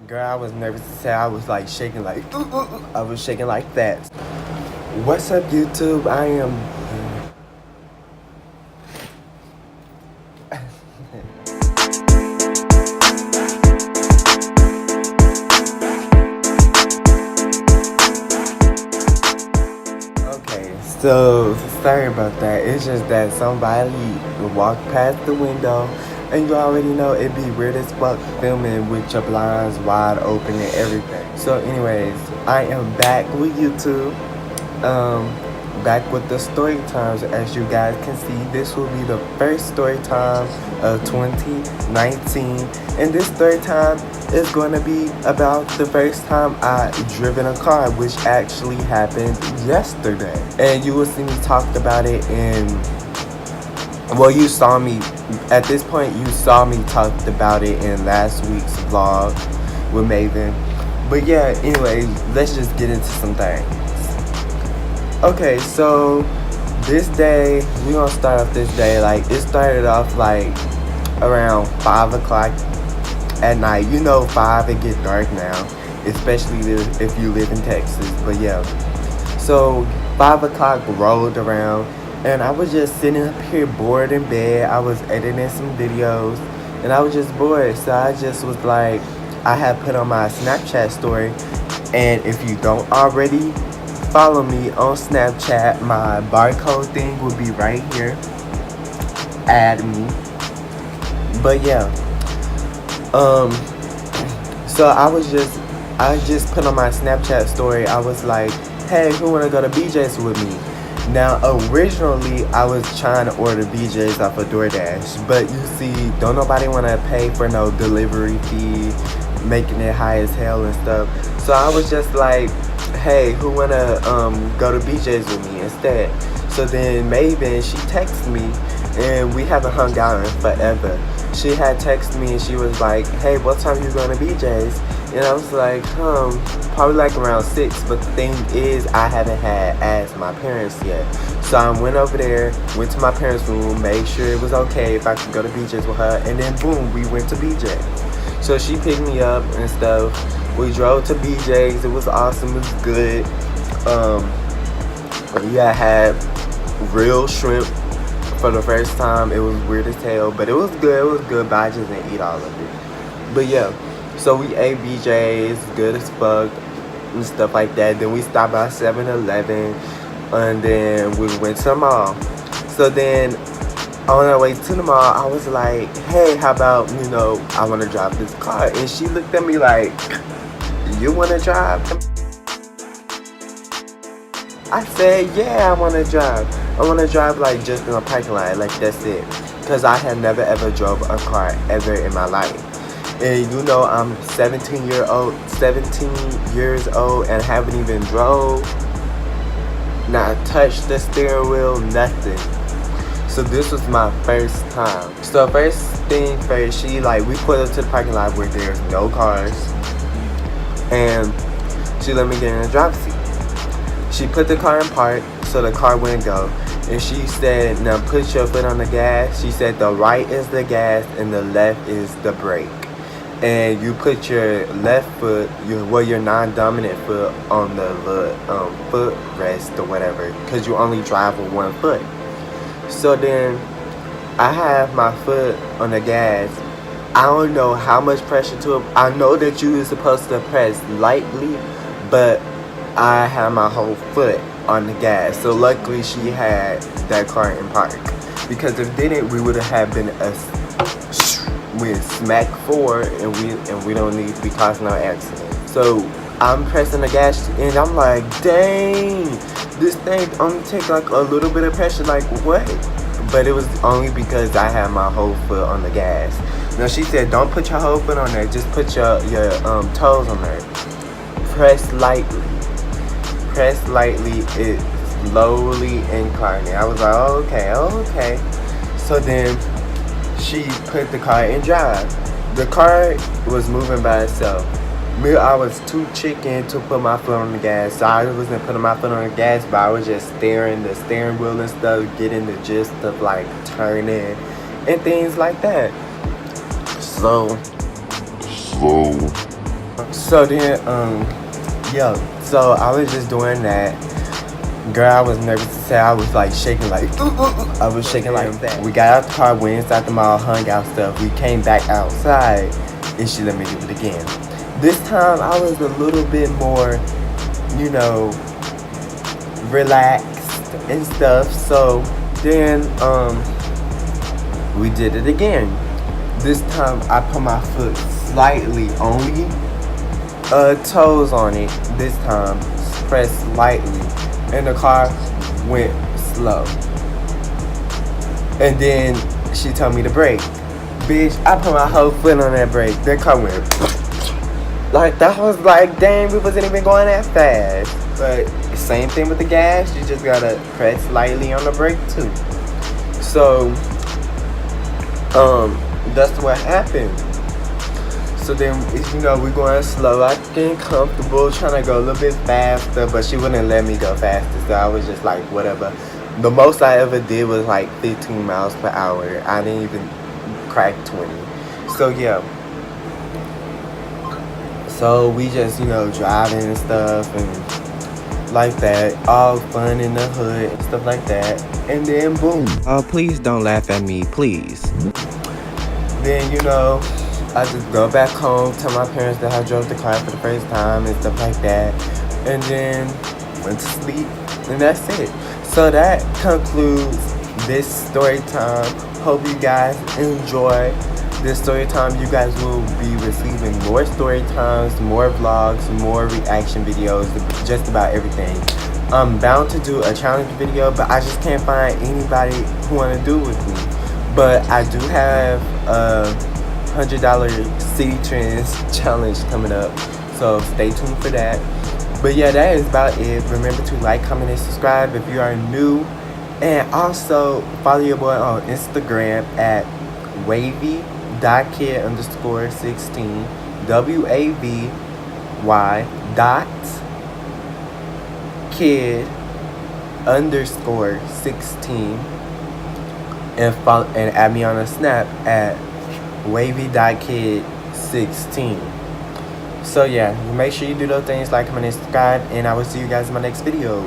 Girl, I was nervous to say. I was like shaking like, I was shaking like that. What's up, YouTube? I am. Okay, so sorry about that. It's just that somebody walked past the window, and you already know it'd be weird as fuck filming with your blinds wide open and everything. So, anyways, I am back with YouTube. Back with the story times. As you guys can see, this will be the first story time of 2019, and this story time is going to be about the first time I driven a car, which actually happened yesterday. And you will see me talked about it in, well, you saw me at this point, you saw me talked about it in last week's vlog with Maven. But yeah, anyway, let's just get into some things. Okay, so this day, we gonna start off this day, like, it started off like around 5 o'clock at night. You know, 5, it get dark now, especially if you live in Texas. But yeah, so 5 o'clock rolled around, and I was just sitting up here bored in bed. I was editing some videos, and I was just bored. So I just was like, I had put on my Snapchat story, and if you don't already follow me on Snapchat, my barcode thing will be right here. Add me. But yeah, so I just put on my Snapchat story. I was like, hey, who wanna go to BJ's with me? Now, originally, I was trying to order BJ's off of DoorDash, but you see, don't nobody wanna pay for no delivery fee, making it high as hell and stuff. So I was just like, hey, who wanna go to BJ's with me instead? So then Maven, she texted me, and we haven't hung out in forever. She had texted me and she was like, hey, what time you going to BJ's? And I was like, probably like around 6. But the thing is, I haven't had asked my parents yet. So I went over there, went to my parents' room, made sure it was okay if I could go to BJ's with her, and then boom, we went to BJ's. So she picked me up and stuff. We drove to BJ's. It was awesome. It was good. Yeah, I had real shrimp for the first time. It was weird as hell, but it was good. It was good, but I just didn't eat all of it. But yeah, so we ate BJ's, good as fuck, and stuff like that. Then we stopped by 7-Eleven, and then we went to the mall. So then, on our way to the mall, I was like, hey, how about, I want to drive this car. And she looked at me like, you want to drive? I said, yeah, I want to drive. I want to drive like just in a parking lot, like that's it. Because I had never ever drove a car ever in my life. And I'm 17 years old and haven't even drove, not touched the steering wheel, nothing. So this was my first time. So first thing first, we pulled up to the parking lot where there's no cars. And she let me get in the driver's seat. She put the car in park so the car wouldn't go. And she said, now put your foot on the gas. She said the right is the gas and the left is the brake. And you put your left foot, your non-dominant foot on the foot rest or whatever. Because you only drive with one foot. So then I have my foot on the gas. I don't know how much pressure to it. I know that you are supposed to press lightly, but I had my whole foot on the gas. So luckily she had that car in park. Because if it didn't, we would have been with smack forward, and we don't need to be causing no accident. So I'm pressing the gas and I'm like, dang, this thing only take like a little bit of pressure, like what? But it was only because I had my whole foot on the gas. Now she said, don't put your whole foot on there, just put your toes on there. Press lightly. Press lightly, it's slowly inclining. I was like, okay. So then she put the car in drive. The car was moving by itself. Me, I was too chicken to put my foot on the gas. So I wasn't putting my foot on the gas, but I was just steering the steering wheel and stuff, getting the gist of like turning and things like that. So So then, yo, so I was just doing that. Girl, I was nervous to say. I was like shaking, like I was shaking like that. We got out the car, went inside the mall, hung out stuff. We came back outside, and she let me do it again. This time I was a little bit more, you know, relaxed and stuff. So then, we did it again. This time I put my foot slightly, only toes on it. This time, pressed lightly, and the car went slow. And then she told me to brake. Bitch, I put my whole foot on that brake. That car went like that. Was like, dang, we wasn't even going that fast. But same thing with the gas. You just gotta press lightly on the brake too. So, that's what happened. So then, you know, we going slow. I getting comfortable, trying to go a little bit faster, but she wouldn't let me go faster. So I was just like, whatever. The most I ever did was like 15 miles per hour. I didn't even crack 20. So yeah. So we just, you know, driving and stuff and like that. All fun in the hood and stuff like that. And then boom. Oh, please don't laugh at me, please. Then, you know, I just go back home, tell my parents that I drove the car for the first time and stuff like that. And then went to sleep. And that's it. So that concludes this story time. Hope you guys enjoy this story time. You guys will be receiving more story times, more vlogs, more reaction videos, just about everything. I'm bound to do a challenge video, but I just can't find anybody who want to do it with me. But I do have a $100 City Trends challenge coming up, so stay tuned for that. But yeah, that is about it. Remember to like, comment, and subscribe if you are new. And also follow your boy on Instagram at wavy.kid_16. WAVY.kid_16. And follow and add me on a snap at wavy.kid16. So yeah, make sure you do those things, like, comment, and subscribe, and I will see you guys in my next video.